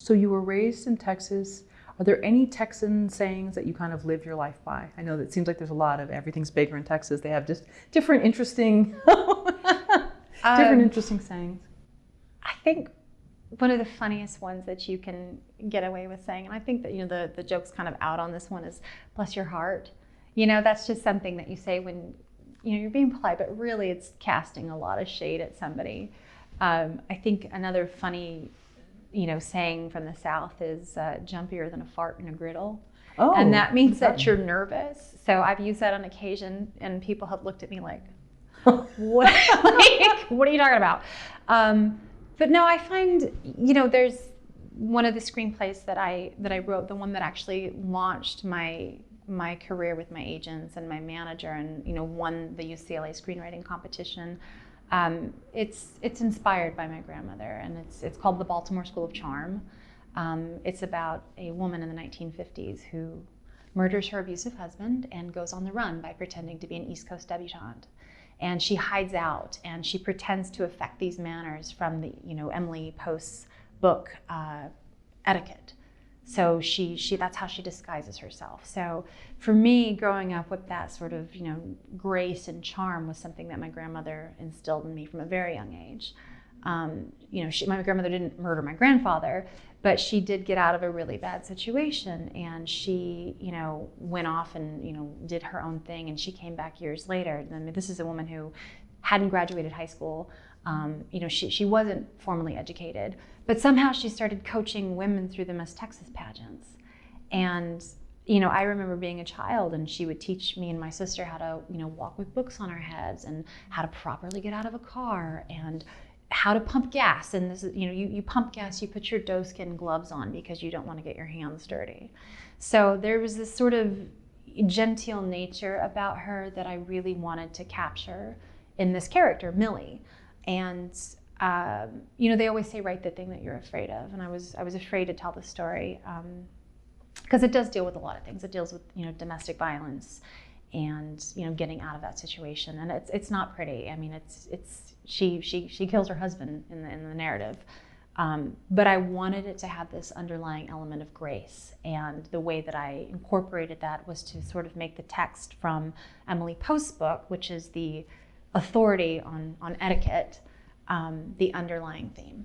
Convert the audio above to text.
So you were raised in Texas. Are there any Texan sayings that you kind of live your life by? I know that it seems like there's a lot of everything's bigger in Texas. They have just different interesting, different interesting sayings. I think one of the funniest ones that you can get away with saying, and I think that, you know, the joke's kind of out on this one, is bless your heart. You know, that's just something that you say when, you know, you're being polite, but really it's casting a lot of shade at somebody. I think another funny, you know, saying from the South is jumpier than a fart in a griddle. Oh, and that means that you're nervous. So I've used that on occasion, and people have looked at me like, what, like, what are you talking about? But no, I find, you know, there's one of the screenplays that I wrote, the one that actually launched my career with my agents and my manager, and, you know, won the UCLA screenwriting competition. It's inspired by my grandmother, and it's called The Baltimore School of Charm. It's about a woman in the 1950s who murders her abusive husband and goes on the run by pretending to be an East Coast debutante. And she hides out, and she pretends to affect these manners from the, you know, Emily Post's book, Etiquette. So that's how she disguises herself. So for me, growing up with that sort of, you know, grace and charm was something that my grandmother instilled in me from a very young age. You know, my grandmother didn't murder my grandfather, but she did get out of a really bad situation, and she, you know, went off and, you know, did her own thing, and she came back years later. I mean, this is a woman who hadn't graduated high school. You know, she wasn't formally educated, but somehow she started coaching women through the Miss Texas pageants. And, you know, I remember being a child, and she would teach me and my sister how to, you know, walk with books on our heads, and how to properly get out of a car, and how to pump gas. And this is, you know, you pump gas, you put your doe-skin gloves on because you don't want to get your hands dirty. So there was this sort of genteel nature about her that I really wanted to capture in this character, Millie. And you know, they always say, write the thing that you're afraid of. And I was afraid to tell the story because it does deal with a lot of things. It deals with, you know, domestic violence and, you know, getting out of that situation. And it's not pretty. I mean, she kills her husband in the narrative. But I wanted it to have this underlying element of grace. And the way that I incorporated that was to sort of make the text from Emily Post's book, which is the authority on etiquette, the underlying theme.